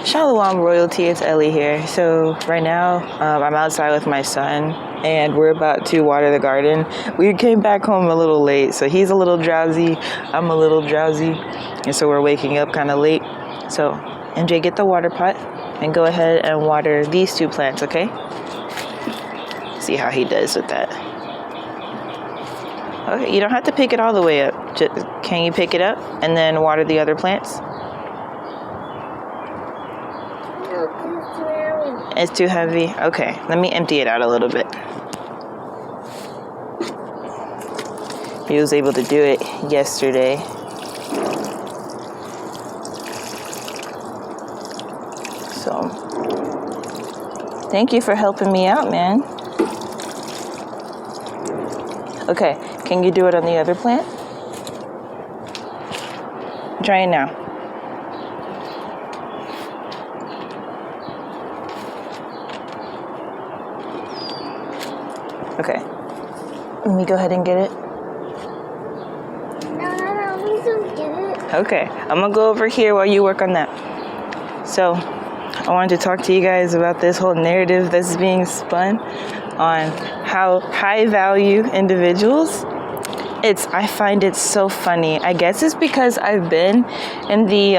Shalom royalty, it's Ellie here. So right now I'm outside with my son and we're about to water the garden. We came back home a little late, so he's a little drowsy, I'm a little drowsy, and so we're waking up kind of late. So MJ, get the water pot and go ahead and water these two plants, okay? See how he does with that. Okay, you don't have to pick it all the way up. Just, can you pick it up and then water the other plants? It's too heavy? Okay, let me empty it out a little bit. He was able to do it yesterday. So, thank you for helping me out, man. Okay, can you do it on the other plant? Try it now. Okay, let me go ahead and get it. No, please don't get it. Okay, I'm gonna go over here while you work on that. So, I wanted to talk to you guys about this whole narrative that's being spun on how high value individuals. I find it so funny. I guess it's because I've been in the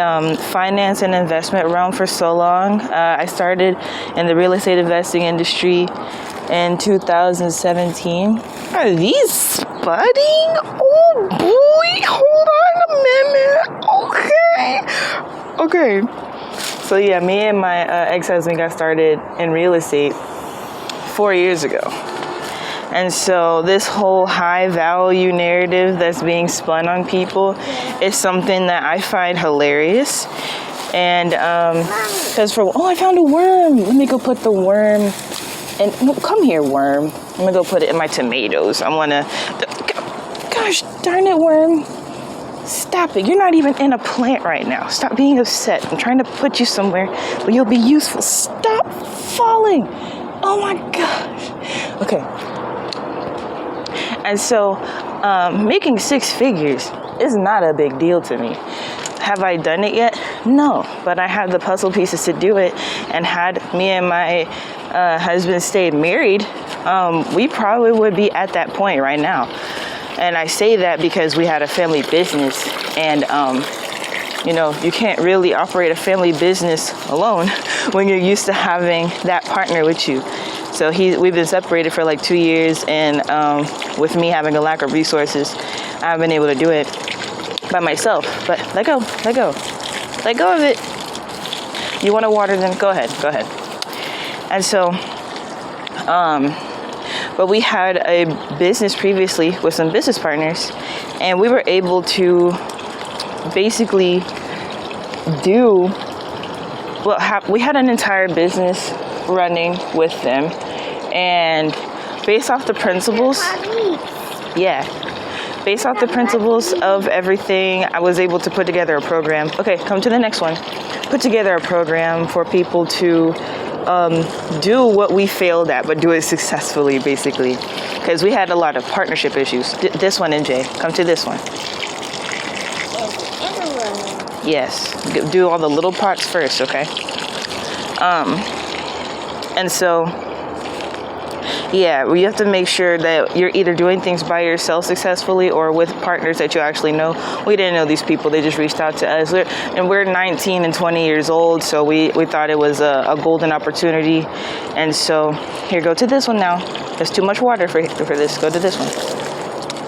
finance and investment realm for so long. I started in the real estate investing industry in 2017. Are these spudding? Oh boy, hold on a minute. Okay. So yeah, me and my ex-husband got started in real estate 4 years ago. And so this whole high value narrative that's being spun on people is something that I find hilarious. And because I found a worm. Let me go put the worm. And no, come here, worm. I'm gonna go put it in my tomatoes. Gosh darn it, worm. Stop it. You're not even in a plant right now. Stop being upset. I'm trying to put you somewhere where you'll be useful. Stop falling. Oh my gosh. Okay. And so making six figures is not a big deal to me. Have I done it yet? No, but I have the puzzle pieces to do it. And had me and my husband stayed married, we probably would be at that point right now. And I say that because we had a family business, and you can't really operate a family business alone when you're used to having that partner with you. So we've been separated for like 2 years, and with me having a lack of resources, I haven't been able to do it by myself. But let go of it. You want to water them? Go ahead. And so, but we had a business previously with some business partners, and we were able to basically we had an entire business running with them, and based off the principles of everything, I was able to put together a program. Okay, come to the next one. Put together a program for people to do what we failed at, but do it successfully, basically, because we had a lot of partnership issues. This one, NJ, come to this one. Yes, do all the little parts first, okay? And so, yeah, we have to make sure that you're either doing things by yourself successfully or with partners that you actually know. We didn't know these people. They just reached out to us. We're 19 and 20 years old, so we thought it was a golden opportunity. And so, here, go to this one now. There's too much water for this. Go to this one.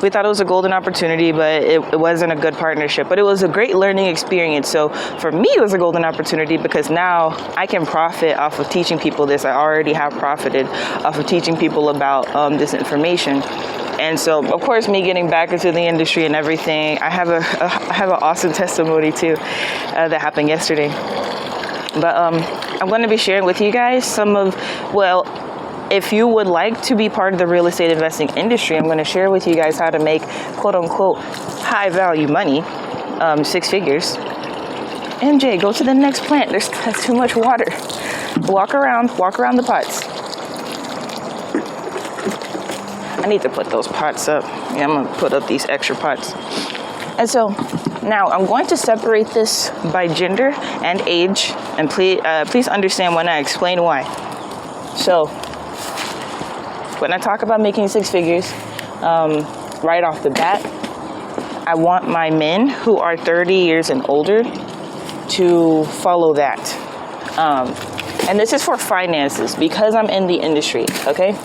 We thought it was a golden opportunity, but it wasn't a good partnership. But it was a great learning experience. So for me, it was a golden opportunity because now I can profit off of teaching people this. I already have profited off of teaching people about this information. And so, of course, me getting back into the industry and everything, I have an awesome testimony too that happened yesterday. But I'm going to be sharing with you guys if you would like to be part of the real estate investing industry, I'm going to share with you guys how to make quote unquote high value money, 6 figures. MJ, go to the next plant. There's too much water. Walk around the pots. I need to put those pots up. Yeah, I'm going to put up these extra pots. And so Now, I'm going to separate this by gender and age, and please understand when I explain why. So, when I talk about making six figures, right off the bat, I want my men who are 30 years and older to follow that. And this is for finances because I'm in the industry, okay?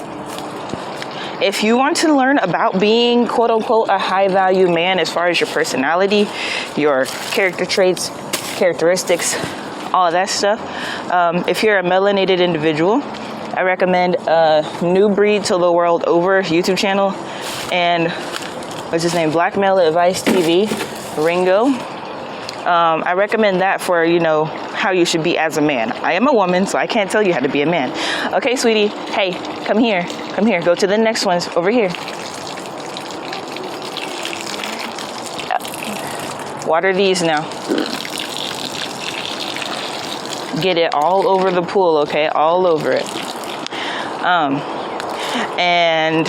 If you want to learn about being, quote unquote, a high value man as far as your personality, your character traits, characteristics, all of that stuff, if you're a melanated individual, I recommend New Breed to the World Over YouTube channel and what's his name? Black Male Advice TV, Ringo. I recommend that for, how you should be as a man. I am a woman, so I can't tell you how to be a man. Okay, sweetie. Hey, come here. Come here. Go to the next ones over here. Water these now. Get it all over the pool, okay? All over it. And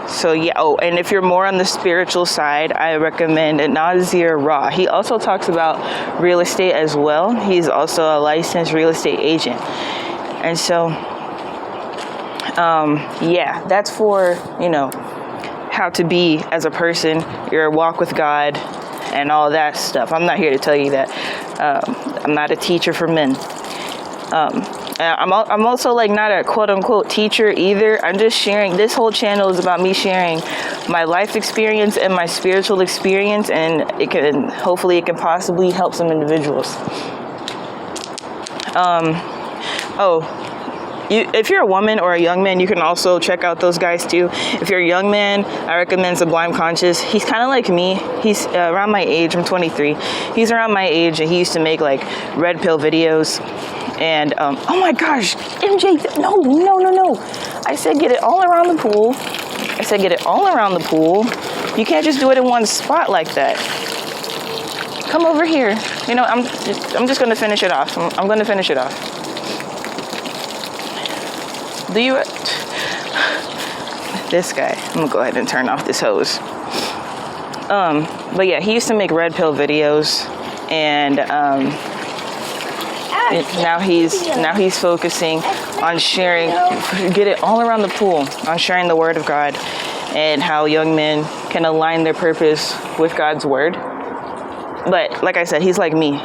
so yeah, and if you're more on the spiritual side, I recommend Nazir Ra. He also talks about real estate as well. He's also a licensed real estate agent. And so, yeah, that's for, how to be as a person, your walk with God and all that stuff. I'm not here to tell you that. I'm not a teacher for men. I'm also not a quote unquote teacher either. I'm just sharing. This whole channel is about me sharing my life experience and my spiritual experience, and hopefully it can possibly help some individuals. If you're a woman or a young man, you can also check out those guys too. If you're a young man, I recommend Sublime Conscious. He's kind of like me. He's around my age. I'm 23. He's around my age, and he used to make red pill videos. And, oh my gosh, MJ, no. I said get it all around the pool. You can't just do it in one spot like that. Come over here. I'm just going to finish it off. I'm going to finish it off. This guy, I'm going to go ahead and turn off this hose. But yeah, he used to make red pill videos, and, now he's focusing on sharing, get it all around the pool, on sharing the word of God and how young men can align their purpose with God's word. But like I said, he's like me.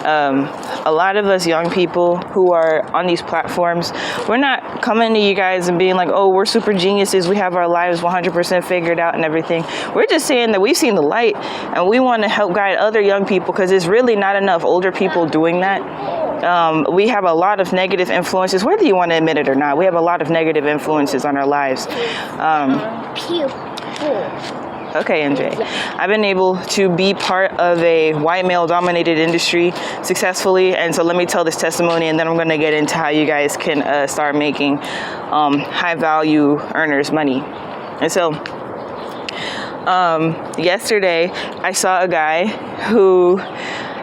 A lot of us young people who are on these platforms, we're not coming to you guys and being like, oh, we're super geniuses, we have our lives 100% figured out and everything. We're just saying that we've seen the light and we want to help guide other young people, because there's really not enough older people doing that. We have a lot of negative influences, whether you want to admit it or not. We have a lot of negative influences on our lives. Okay, MJ. I've been able to be part of a white male-dominated industry successfully, and so let me tell this testimony, and then I'm going to get into how you guys can start making high-value earners money. And so, yesterday, I saw a guy who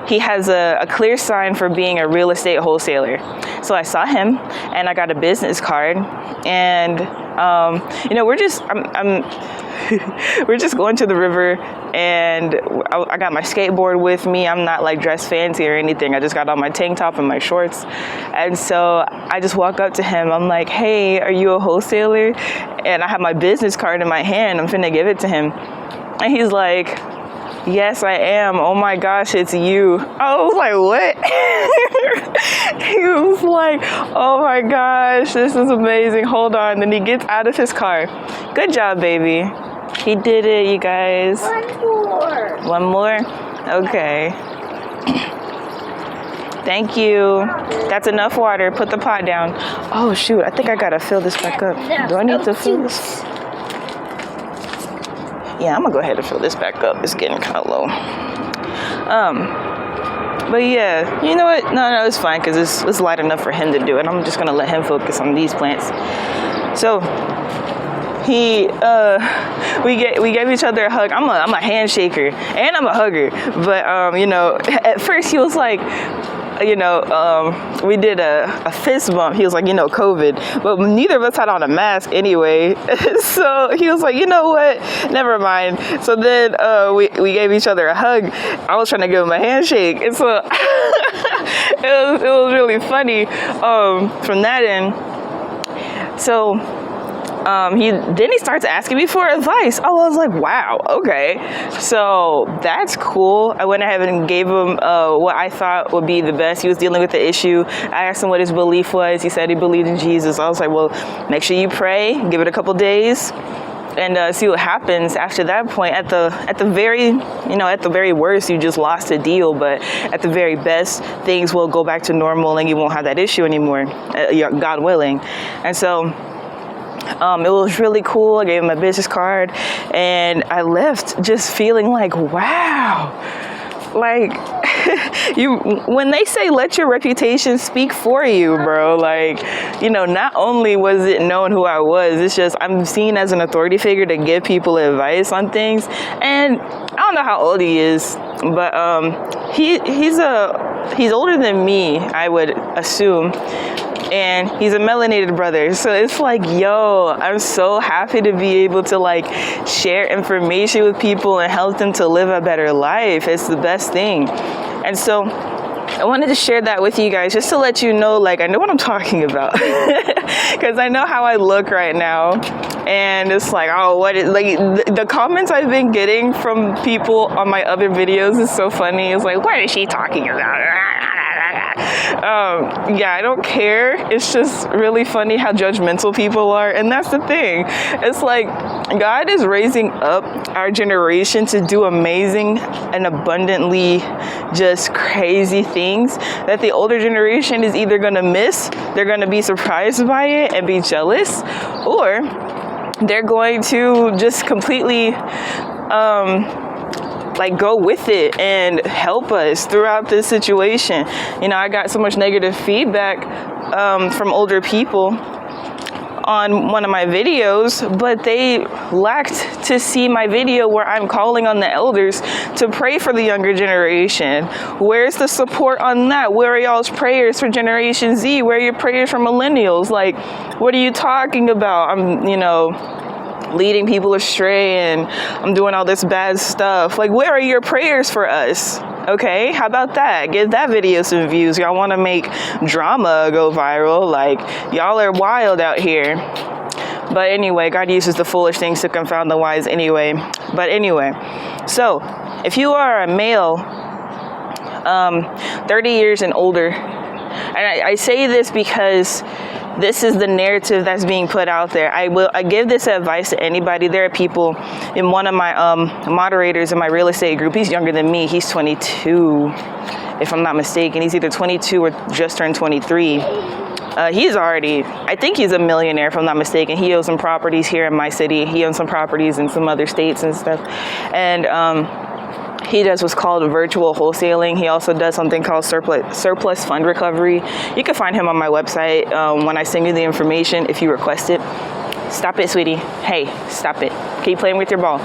he has a clear sign for being a real estate wholesaler. So I saw him, and I got a business card, and we're just going to the river, and I got my skateboard with me. I'm not dressed fancy or anything. I just got on my tank top and my shorts. And so I just walk up to him. I'm like, hey, are you a wholesaler? And I have my business card in my hand. I'm finna give it to him. And he's like, yes, I am. Oh my gosh, it's you. I was like, what? He was like, oh my gosh, this is amazing. Hold on. Then he gets out of his car. Good job, baby. He did it, you guys. One more? Okay. Thank you. That's enough water. Put the pot down. Oh, shoot. I think I got to fill this back up. Do I need to fill this? Yeah, I'm going to go ahead and fill this back up. It's getting kind of low. But yeah, you know what? No, it's fine because it's light enough for him to do it. I'm just going to let him focus on these plants. So we gave each other a hug. I'm a handshaker and I'm a hugger. But, at first he was like, we did a fist bump. He was like, COVID, but neither of us had on a mask anyway. So he was like, you know what? Never mind. So then we gave each other a hug. I was trying to give him a handshake, and so it was really funny from that end. So he starts asking me for advice. I was like, wow, okay. So that's cool. I went ahead and gave him what I thought would be the best. He was dealing with the issue. I asked him what his belief was. He said he believed in Jesus. I was like, well, make sure you pray, give it a couple days, and see what happens after that point. At the very worst, you just lost a deal, but at the very best, things will go back to normal and you won't have that issue anymore, God willing. And so it was really cool. I gave him my business card and I left just feeling like, wow, like when they say let your reputation speak for you, bro, like, not only was it known who I was, it's just I'm seen as an authority figure to give people advice on things. And I don't know how old he is, but he's older than me, I would assume. And he's a melanated brother. So it's like, yo, I'm so happy to be able to like share information with people and help them to live a better life. It's the best thing. And so I wanted to share that with you guys just to let you know, like, I know what I'm talking about because I know how I look right now. And it's like, oh, the comments I've been getting from people on my other videos is so funny. It's like, what is she talking about? I don't care. It's just really funny how judgmental people are. And that's the thing. It's like God is raising up our generation to do amazing and abundantly just crazy things that the older generation is either going to miss, they're going to be surprised by it and be jealous, or they're going to just completely go with it and help us throughout this situation. I got so much negative feedback from older people on one of my videos, but they lacked to see my video where I'm calling on the elders to pray for the younger generation. Where's the support on that? Where are y'all's prayers for Generation Z? Where are your prayers for millennials? Like, what are you talking about? I'm, leading people astray and I'm doing all this bad stuff. Like, where are your prayers for us? Okay, how about that? Give that video some views. Y'all want to make drama go viral? Like, y'all are wild out here. But anyway, God uses the foolish things to confound the wise anyway. But anyway, so if you are a male, 30 years and older, and I say this because this is the narrative that's being put out there. I give this advice to anybody. There are people in one of my moderators in my real estate group. He's younger than me. He's 22, if I'm not mistaken. He's either 22 or just turned 23. He's already, I think he's a millionaire, if I'm not mistaken. He owns some properties here in my city. He owns some properties in some other states and stuff. And he does what's called virtual wholesaling. He also does something called surplus fund recovery. You can find him on my website when I send you the information if you request it. Stop it, sweetie. Hey, stop it. Keep playing with your ball.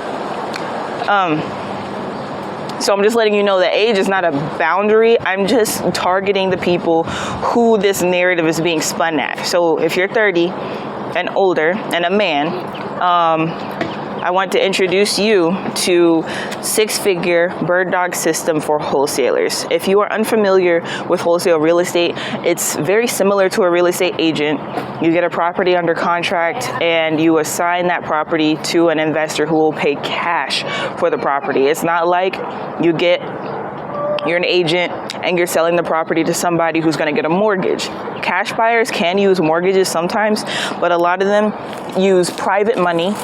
So I'm just letting you know that age is not a boundary. I'm just targeting the people who this narrative is being spun at. So if you're 30 and older and a man, I want to introduce you to six-figure bird dog system for wholesalers. If you are unfamiliar with wholesale real estate, it's very similar to a real estate agent. You get a property under contract and you assign that property to an investor who will pay cash for the property. It's not like you're an agent and you're selling the property to somebody who's going to get a mortgage. Cash buyers can use mortgages sometimes, but a lot of them use private money.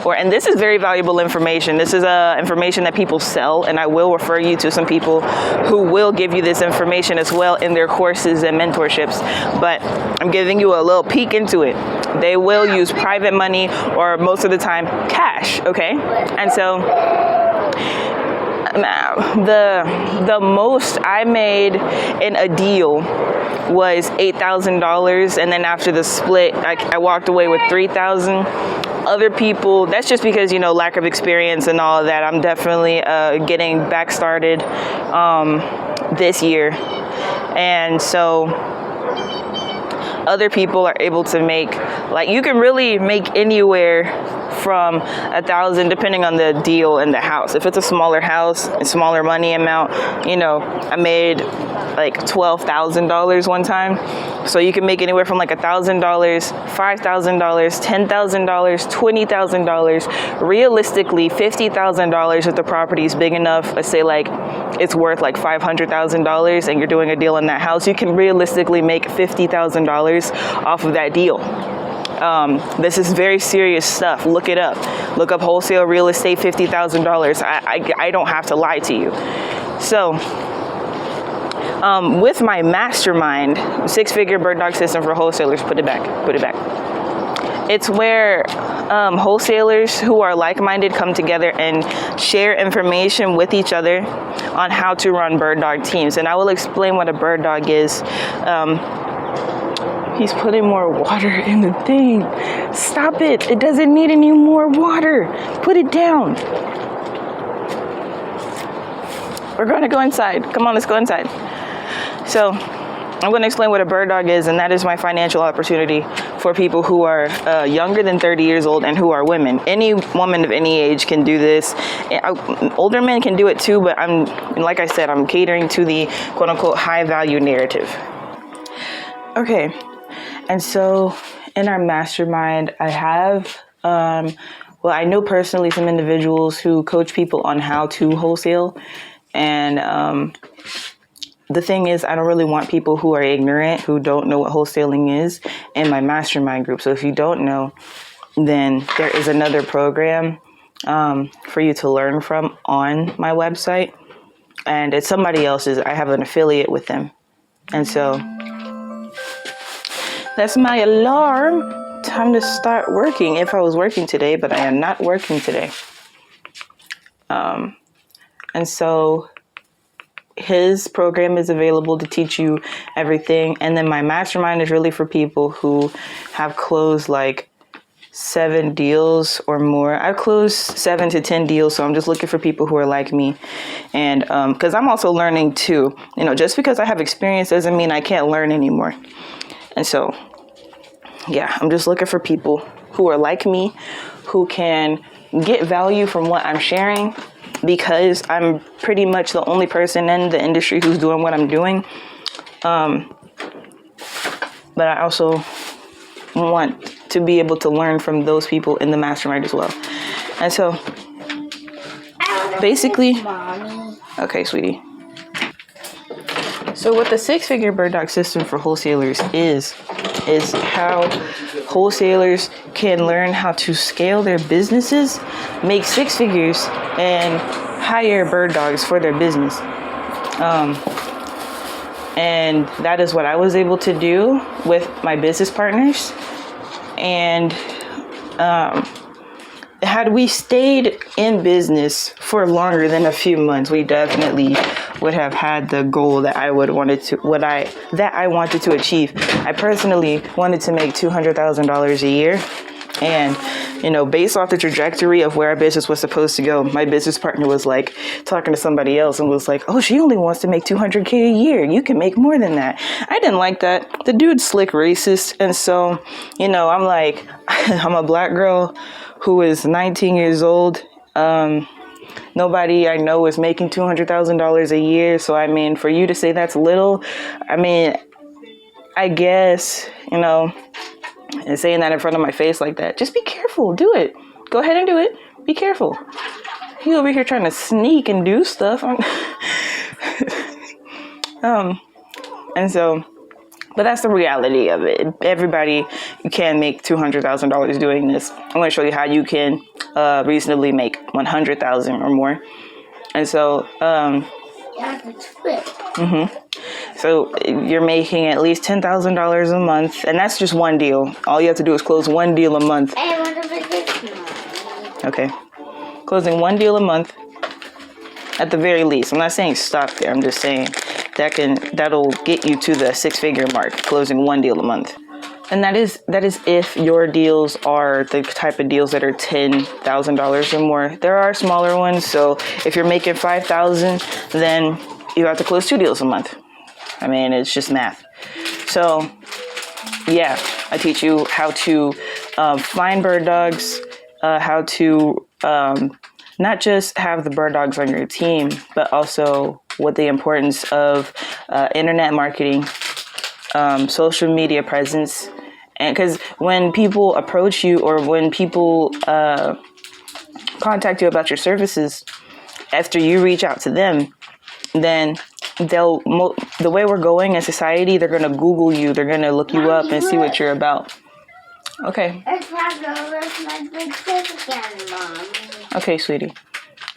And this is very valuable information. This is information that people sell, and I will refer you to some people who will give you this information as well in their courses and mentorships. But I'm giving you a little peek into it. They will use private money or most of the time cash, okay? And so the most I made in a deal was $8,000, and then after the split, I walked away with $3,000. Other people, that's just because, lack of experience and all of that. I'm definitely getting back started this year. And so other people are able to make, like, you can really make anywhere from 1,000 depending on the deal in the house. If it's a smaller house, a smaller money amount, I made like $12,000 one time. So you can make anywhere from like $1,000, $5,000, $10,000, $20,000, realistically $50,000 if the property is big enough. Let's say like it's worth like $500,000 and you're doing a deal in that house, you can realistically make $50,000 off of that deal. This is very serious stuff. Look it up. Look up wholesale real estate, $50,000. I don't have to lie to you. So with my mastermind, 6-figure bird dog system for wholesalers, put it back. It's where wholesalers who are like-minded come together and share information with each other on how to run bird dog teams. And I will explain what a bird dog is. He's putting more water in the thing. Stop it. It doesn't need any more water. Put it down. We're going to go inside. Come on, let's go inside. So I'm going to explain what a bird dog is, and that is my financial opportunity for people who are younger than 30 years old and who are women. Any woman of any age can do this. Older men can do it too, but like I said, I'm catering to the quote unquote high value narrative. Okay. And so in our mastermind, I have, I know personally some individuals who coach people on how to wholesale. And the thing is, I don't really want people who are ignorant, who don't know what wholesaling is, in my mastermind group. So if you don't know, then there is another program for you to learn from on my website. And it's somebody else's. I have an affiliate with them. And so that's my alarm. Time to start working. If I was working today, but I am not working today. And so his program is available to teach you everything. And then my mastermind is really for people who have closed like 7 deals or more. I've closed 7 to 10 deals. So I'm just looking for people who are like me. And because I'm also learning too. Just because I have experience doesn't mean I can't learn anymore. And so, yeah, I'm just looking for people who are like me, who can get value from what I'm sharing, because I'm pretty much the only person in the industry who's doing what I'm doing. But I also want to be able to learn from those people in the mastermind as well. And so, basically, okay, sweetie. So what the 6-figure bird dog system for wholesalers is how wholesalers can learn how to scale their businesses, make 6 figures, and hire bird dogs for their business. And that is what I was able to do with my business partners. And had we stayed in business for longer than a few months, we definitely would have had the goal that I wanted to achieve. I personally wanted to make $200,000 a year. And, based off the trajectory of where our business was supposed to go, my business partner was like talking to somebody else and was like, oh, she only wants to make $200K a year. You can make more than that. I didn't like that. The dude's slick racist. And so, I'm like, I'm a black girl who is 19 years old. Nobody I know is making $200,000 a year. So, for you to say that's little, I guess, and saying that in front of my face like that, just be careful. Do it. Go ahead and do it. Be careful. You over here trying to sneak and do stuff. And so, but that's the reality of it. Everybody can make $200,000 doing this. I'm going to show you how you can reasonably make $100,000 or more. And so, so you're making at least $10,000 a month, and that's just one deal. All you have to do is close one deal a month. Okay, closing one deal a month at the very least. I'm not saying stop there. I'm just saying that'll get you to the 6-figure mark, closing one deal a month. And that is if your deals are the type of deals that are $10,000 or more. There are smaller ones. So if you're making $5,000, then you have to close 2 deals a month. I mean, it's just math. So, yeah, I teach you how to find bird dogs, how to not just have the bird dogs on your team, but also what the importance of internet marketing, social media presence. And because when people approach you or when people contact you about your services, after you reach out to them, then the way we're going in society, they're going to Google you. They're going to look you up and see what you're about. Okay. It's my big sis again, Mom. Okay, sweetie.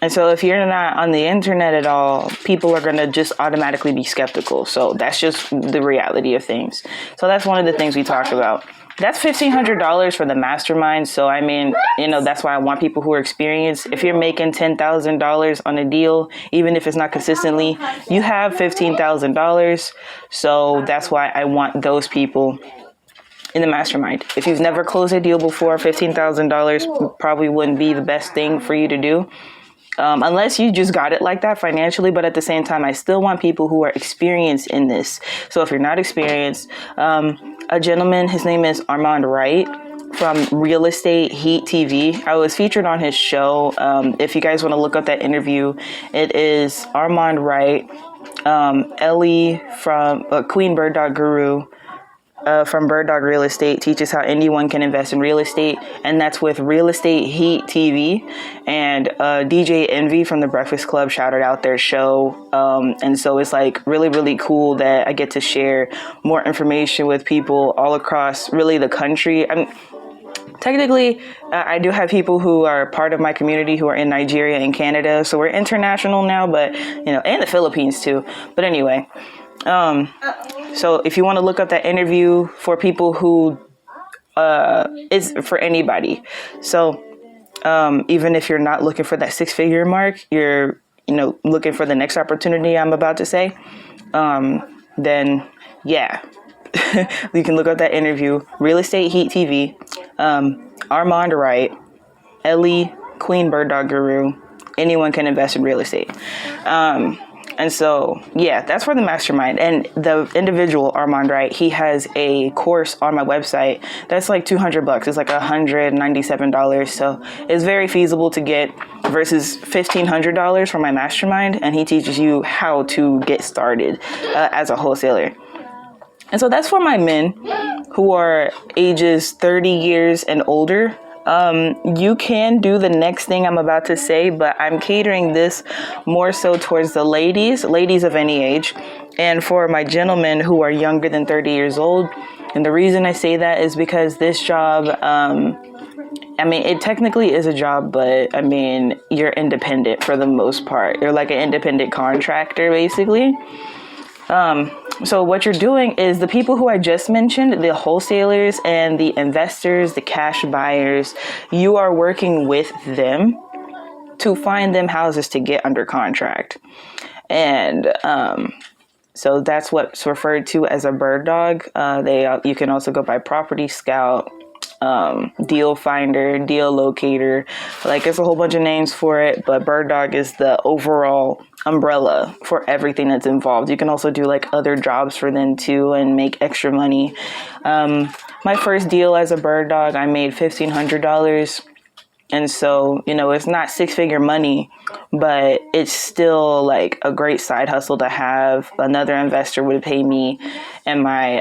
And so if you're not on the internet at all, people are going to just automatically be skeptical. So that's just the reality of things. So that's one of the things we talk about. That's $1,500 for the mastermind. So, I mean, that's why I want people who are experienced. If you're making $10,000 on a deal, even if it's not consistently, you have $15,000. So that's why I want those people in the mastermind. If you've never closed a deal before, $15,000 probably wouldn't be the best thing for you to do. Unless you just got it like that financially. But at the same time, I still want people who are experienced in this. So if you're not experienced, a gentleman, his name is Armand Wright from Real Estate Heat TV. I was featured on his show. If you guys want to look up that interview, it is Armand Wright, Ellie from Queen Bird Dog Guru. From Bird Dog Real Estate teaches how anyone can invest in real estate, and that's with Real Estate Heat TV. And DJ Envy from the Breakfast Club shouted out their show, and so it's like really, really cool that I get to share more information with people all across really the country. Technically, I do have people who are part of my community who are in Nigeria and Canada, so we're international now, but and the Philippines too. But anyway. So if you want to look up that interview for people who, it's for anybody. So, even if you're not looking for that 6-figure mark, you're, looking for the next opportunity I'm about to say, then yeah, you can look up that interview, Real Estate Heat TV, Armand Wright, Ellie, Queen Bird Dog Guru, anyone can invest in real estate. And so, yeah, that's for the mastermind. And the individual, Armand Wright, he has a course on my website that's like $200. It's like $197. So it's very feasible to get versus $1,500 for my mastermind. And he teaches you how to get started as a wholesaler. And so that's for my men who are ages 30 years and older. You can do the next thing I'm about to say, but I'm catering this more so towards the ladies of any age, and for my gentlemen who are younger than 30 years old. And the reason I say that is because this job, it technically is a job, but you're independent for the most part. You're like an independent contractor, basically. So what you're doing is the people who I just mentioned, the wholesalers and the investors, the cash buyers, you are working with them to find them houses to get under contract. And so that's what's referred to as a bird dog. You can also go by property scout, deal finder, deal locator. Like, it's a whole bunch of names for it, but bird dog is the overall umbrella for everything that's involved. You can also do like other jobs for them too and make extra money. My first deal as a bird dog, I made $1,500. And so, it's not 6-figure money, but it's still like a great side hustle to have. Another investor would pay me, and my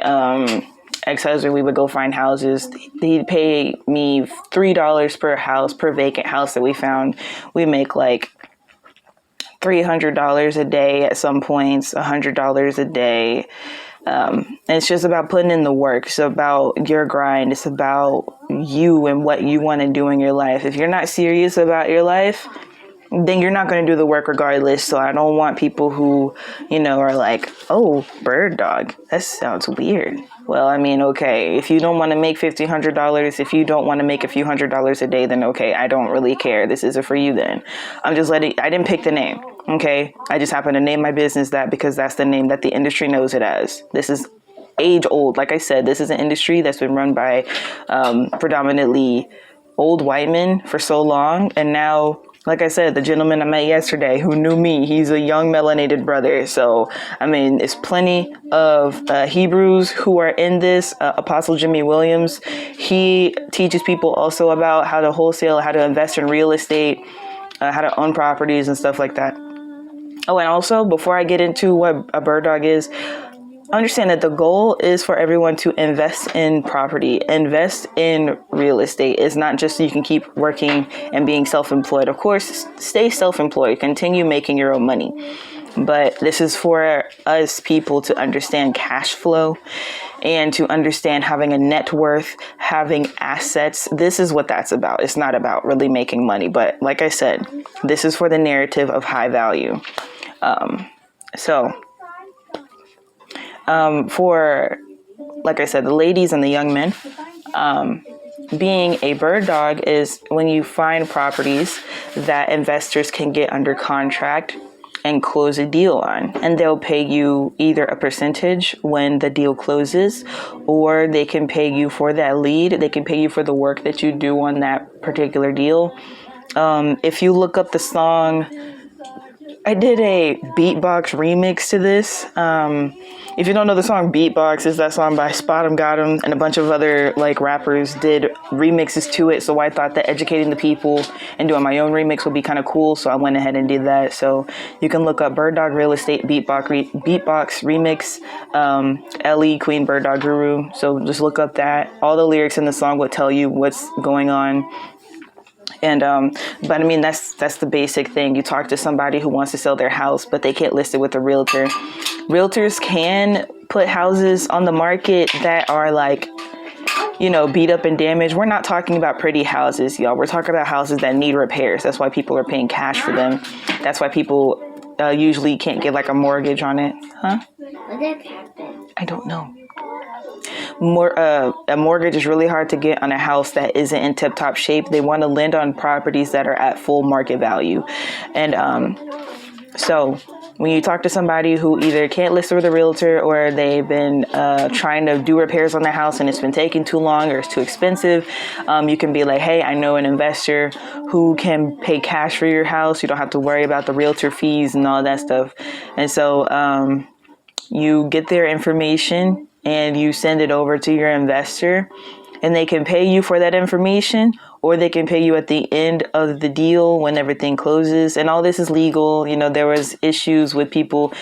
ex-husband, we would go find houses. He'd pay me $3 per house, per vacant house that we found. We make like $300 a day at some points, $100 a day. And it's just about putting in the work. It's about your grind. It's about you and what you want to do in your life. If you're not serious about your life, then you're not going to do the work regardless. So I don't want people who, are like, oh, bird dog, that sounds weird. Well, okay, if you don't want to make $1,500, if you don't want to make a few $100s a day, then okay, I don't really care. This isn't for you then. I didn't pick the name. Okay. I just happen to name my business that because that's the name that the industry knows it as. This is age old. Like I said, this is an industry that's been run by predominantly old white men for so long. And now like I said, the gentleman I met yesterday who knew me, he's a young melanated brother. So, I mean, there's plenty of Hebrews who are in this. Apostle Jimmy Williams, he teaches people also about how to wholesale, how to invest in real estate, how to own properties and stuff like that. Oh, and also, before I get into what a bird dog is, understand that the goal is for everyone to invest in property, invest in real estate. It's not just so you can keep working and being self-employed. Of course, stay self-employed, continue making your own money. But this is for us people to understand cash flow and to understand having a net worth, having assets. This is what that's about. It's not about really making money. But like I said, this is for the narrative of high value. For, like I said, the ladies and the young men, being a bird dog is when you find properties that investors can get under contract and close a deal on. And they'll pay you either a percentage when the deal closes, or they can pay you for that lead. They can pay you for the work that you do on that particular deal. If you look up the song, I did a beatbox remix to this. If you don't know the song Beatbox, is that song by Spot 'em Got 'em and a bunch of other like rappers did remixes to it. So I thought that educating the people and doing my own remix would be kind of cool. So I went ahead and did that. So you can look up Bird Dog Real Estate Beatbox Remix, LE Queen Bird Dog Guru. So just look up that. All the lyrics in the song will tell you what's going on. And, but I mean, that's the basic thing. You talk to somebody who wants to sell their house, but they can't list it with a realtor. Realtors can put houses on the market that are like, you know, beat up and damaged. We're not talking about pretty houses, y'all. We're talking about houses that need repairs. That's why people are paying cash for them. That's why people usually can't get like a mortgage on it. Huh? What did happen? I don't know. A mortgage is really hard to get on a house that isn't in tip-top shape. They want to lend on properties that are at full market value. And so when you talk to somebody who either can't list with a realtor, or they've been trying to do repairs on their house and it's been taking too long or it's too expensive, you can be like, hey, I know an investor who can pay cash for your house. You don't have to worry about the realtor fees and all that stuff. And so you get their information and you send it over to your investor, and they can pay you for that information, or they can pay you at the end of the deal when everything closes. And all this is legal. You know, there was issues with people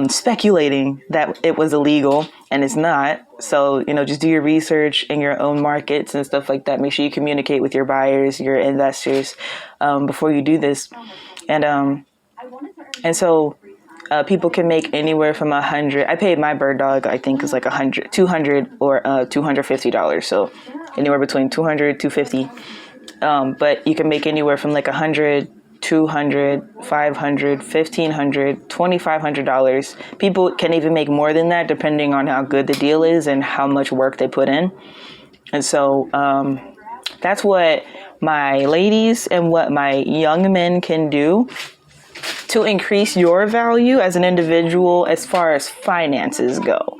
speculating that it was illegal, and it's not. So, you know, just do your research in your own markets and stuff like that. Make sure you communicate with your buyers, your investors, before you do this. And so people can make anywhere from $100. I paid my bird dog, I think, is like $200 or $250. So anywhere between $200, $250. But you can make anywhere from like $100, $200, $500, $1,500, $2,500. People can even make more than that depending on how good the deal is and how much work they put in. And so that's what my ladies and what my young men can do to increase your value as an individual as far as finances go.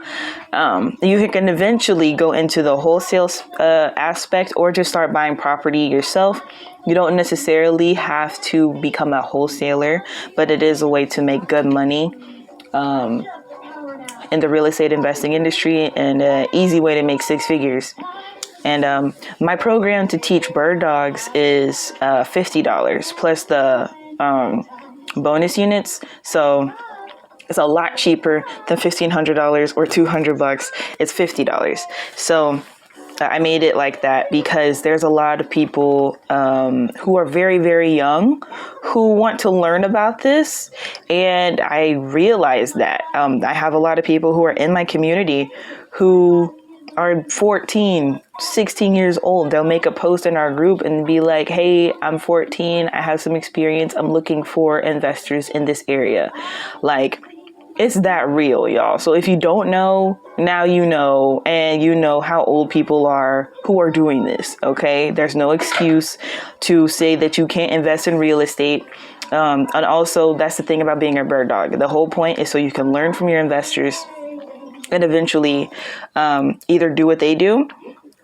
You can eventually go into the wholesale aspect, or just start buying property yourself. You don't necessarily have to become a wholesaler, but it is a way to make good money in the real estate investing industry, and an easy way to make six figures. And my program to teach bird dogs is $50 plus the bonus units. So it's a lot cheaper than $1,500 or $200. It's $50. So I made it like that because there's a lot of people who are very, very young who want to learn about this. And I realized that I have a lot of people who are in my community who are 14, 16 years old. They'll make a post in our group and be like, hey, I'm 14. I have some experience. I'm looking for investors in this area. Like, it's that real, y'all. So if you don't know, now you know, and you know how old people are who are doing this. Okay. There's no excuse to say that you can't invest in real estate. And also, that's the thing about being a bird dog. The whole point is so you can learn from your investors and eventually either do what they do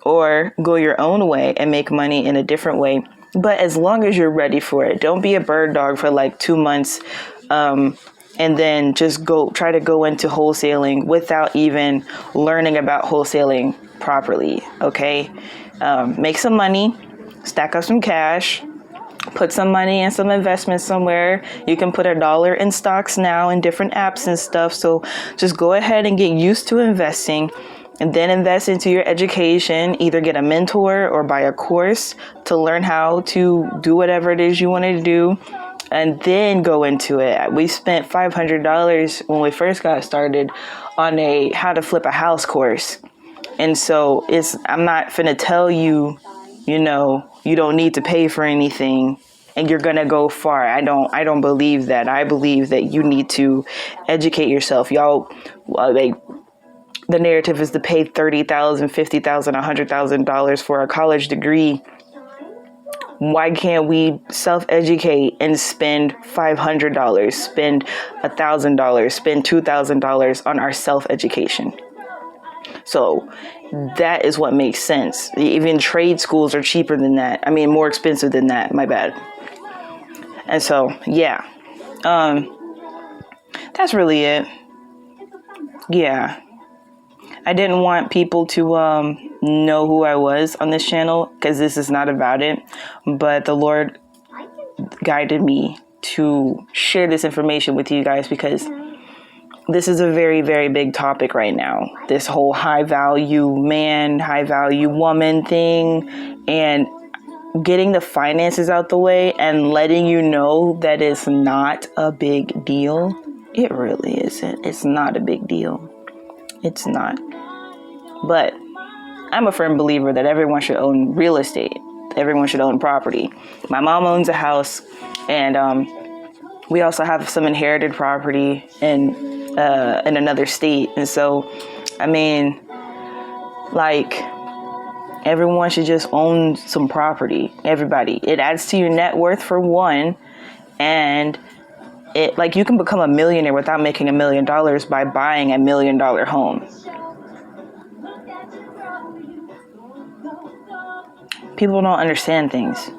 or go your own way and make money in a different way But as long as you're ready for it, don't be a bird dog for like 2 months, and then just try to go into wholesaling without even learning about wholesaling properly. Okay, make some money, stack up some cash, put some money in some investments somewhere. You can put $1 in stocks now in different apps and stuff. So just go ahead and get used to investing, and then invest into your education. Either get a mentor or buy a course to learn how to do whatever it is you want to do, and then go into it. We spent $500 when we first got started on a how to flip a house course. And so I'm not finna tell you, you don't need to pay for anything and you're gonna go far. I don't believe that. I believe that you need to educate yourself. Y'all, the narrative is to pay $30,000, $50,000, $100,000 for a college degree. Why can't we self-educate and spend $500, spend $1,000, spend $2,000 on our self-education? So that is what makes sense. Even trade schools are cheaper than that. I mean, more expensive than that. My bad. And so, yeah, that's really it. Yeah. I didn't want people to know who I was on this channel because this is not about it. But the Lord guided me to share this information with you guys because this is a very, very big topic right now. This whole high value man, high value woman thing, and getting the finances out the way and letting you know that it's not a big deal. It really isn't. It's not a big deal. It's not. But I'm a firm believer that everyone should own real estate. Everyone should own property. My mom owns a house, and we also have some inherited property in another state. And so, I mean, like, everyone should just own some property. Everybody. It adds to your net worth for one, and you can become a millionaire without making $1 million by buying $1 million home. People don't understand things.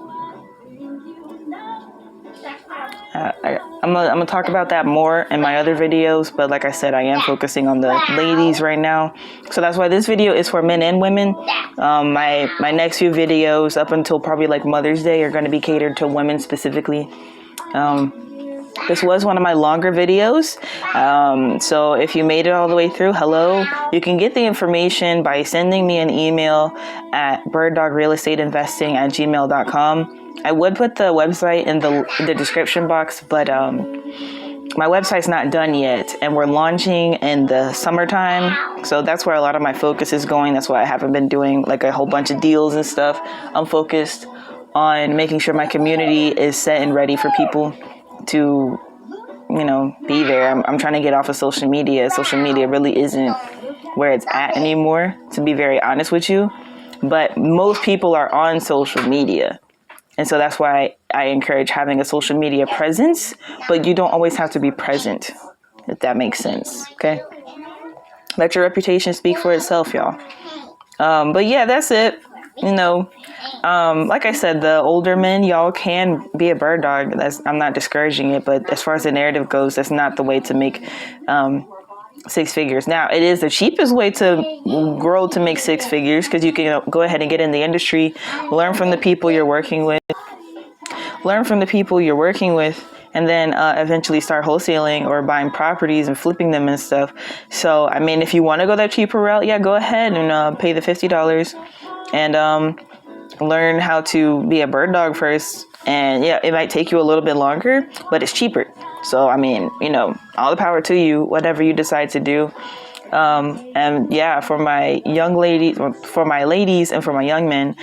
I'm gonna talk about that more in my other videos, but like I said, I am focusing on the ladies right now. So that's why this video is for men and women. My next few videos up until probably like Mother's Day are going to be catered to women specifically. This was one of my longer videos. So if you made it all the way through, hello. You can get the information by sending me an email at birddogrealestateinvesting@gmail.com. I would put the website in the description box, but my website's not done yet, and we're launching in the summertime. So that's where a lot of my focus is going. That's why I haven't been doing like a whole bunch of deals and stuff. I'm focused on making sure my community is set and ready for people to, be there. I'm trying to get off of social media. Social media really isn't where it's at anymore, to be very honest with you. But most people are on social media. And so that's why I encourage having a social media presence, but you don't always have to be present, if that makes sense. Okay. Let your reputation speak for itself, y'all. But yeah, that's it. Like I said, the older men, y'all can be a bird dog. I'm not discouraging it, but as far as the narrative goes, that's not the way to make six figures. Now, it is the cheapest way to grow to make six figures because you can go ahead and get in the industry, learn from the people you're working with, and then eventually start wholesaling or buying properties and flipping them and stuff. So, I mean, if you want to go that cheaper route, yeah, go ahead and pay the $50 and learn how to be a bird dog first. And yeah, it might take you a little bit longer, but it's cheaper. So, I mean, all the power to you, whatever you decide to do. And yeah, for my ladies and for my young men,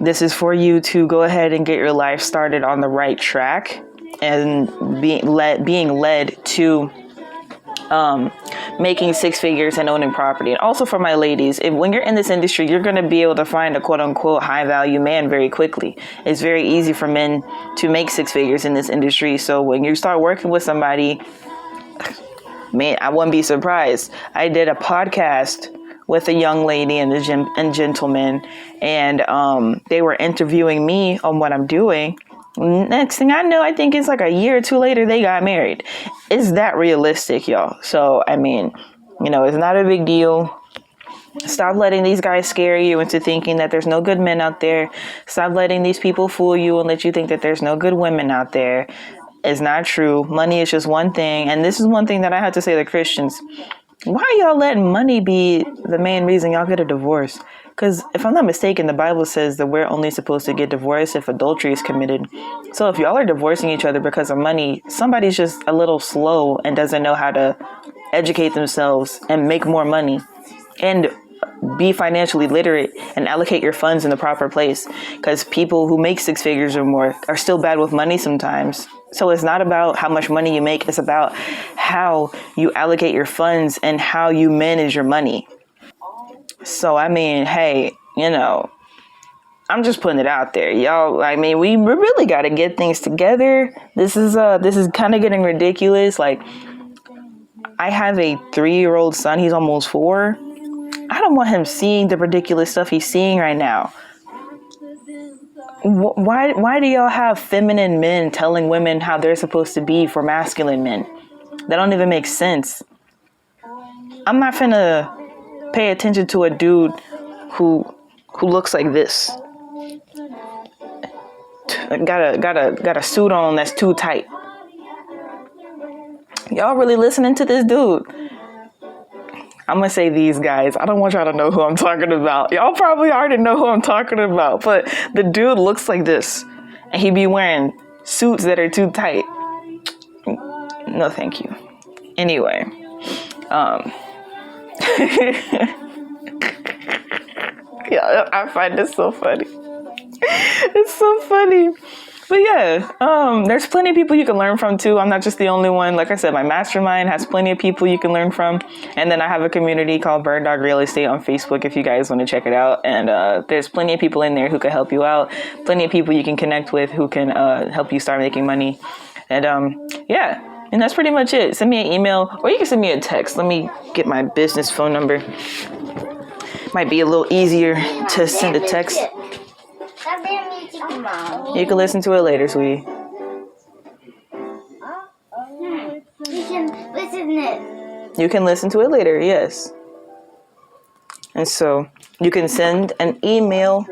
this is for you to go ahead and get your life started on the right track and being led to making six figures and owning property. And also for my ladies, when you're in this industry, you're going to be able to find a quote unquote high value man very quickly. It's very easy for men to make six figures in this industry. So when you start working with somebody, man, I wouldn't be surprised. I did a podcast with a young lady and gentleman, and they were interviewing me on what I'm doing. Next thing I know, I think it's like a year or two later, they got married. Is that realistic, y'all? So, I mean, it's not a big deal. Stop letting these guys scare you into thinking that there's no good men out there. Stop letting these people fool you and let you think that there's no good women out there. It's not true. Money is just one thing. And this is one thing that I have to say to Christians. Why are y'all letting money be the main reason y'all get a divorce? Because if I'm not mistaken, the Bible says that we're only supposed to get divorced if adultery is committed. So if y'all are divorcing each other because of money, somebody's just a little slow and doesn't know how to educate themselves and make more money and be financially literate and allocate your funds in the proper place. Because people who make six figures or more are still bad with money sometimes. So it's not about how much money you make. It's about how you allocate your funds and how you manage your money. So, I mean, hey, I'm just putting it out there, y'all. I mean, we really got to get things together. This is kind of getting ridiculous. Like, I have a 3-year-old son. He's almost 4. I don't want him seeing the ridiculous stuff he's seeing right now. Why do y'all have feminine men telling women how they're supposed to be for masculine men? That don't even make sense. I'm not finna pay attention to a dude who looks like this. Got a suit on that's too tight. Y'all really listening to this dude? I'm going to say these guys. I don't want y'all to know who I'm talking about. Y'all probably already know who I'm talking about. But the dude looks like this. And he be wearing suits that are too tight. No, thank you. Anyway. Yeah, I find this so funny. It's so funny. But yeah, there's plenty of people you can learn from too. I'm not just the only one. Like I said, my mastermind has plenty of people you can learn from. And then I have a community called Bird Dog Real Estate on Facebook if you guys want to check it out. And there's plenty of people in there who can help you out. Plenty of people you can connect with who can help you start making money. And yeah, and that's pretty much it. Send me an email or you can send me a text. Let me get my business phone number. Might be a little easier to send a text. You can listen to it later, sweetie. You can listen to it later, yes. And so you can send an email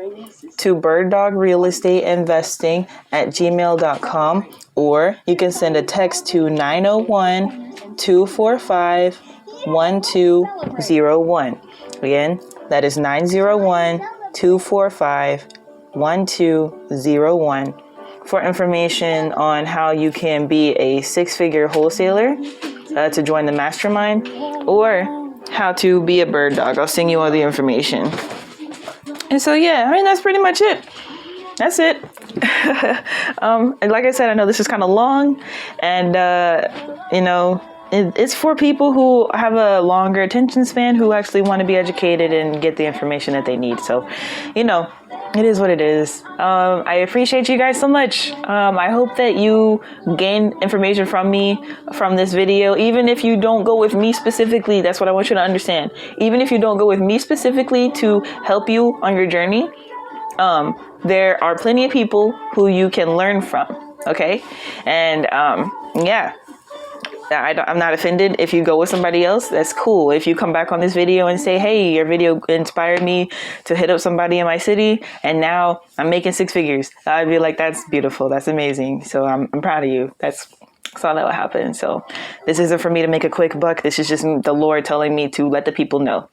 to birddogrealestateinvesting@gmail.com, or you can send a text to 901-245-1201. Again, that is 901-245-1201 for information on how you can be a 6-figure wholesaler to join the mastermind, or how to be a bird dog. I'll send you all the information. And so, yeah, I mean, that's pretty much it. That's it. And like I said, I know this is kind of long, and, it's for people who have a longer attention span, who actually want to be educated and get the information that they need. So, it is what it is. I appreciate you guys so much. I hope that you gain information from me from this video. Even if you don't go with me specifically, that's what I want you to understand. Even if you don't go with me specifically to help you on your journey, there are plenty of people who you can learn from. Okay. And, yeah. I'm not offended if you go with somebody else. That's cool. If you come back on this video and say, hey, your video inspired me to hit up somebody in my city, and now I'm making 6 figures, I'd be like, that's beautiful. That's amazing. So I'm proud of you. That's all that will happen. So this isn't for me to make a quick buck. This is just the Lord telling me to let the people know.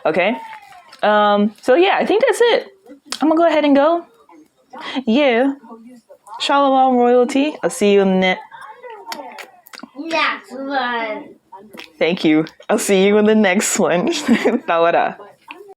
Okay. So yeah, I think that's it. I'm gonna go ahead and go. Yeah. Shalom royalty. I'll see you in the Next one. Thank you. I'll see you in the next one. Tawara.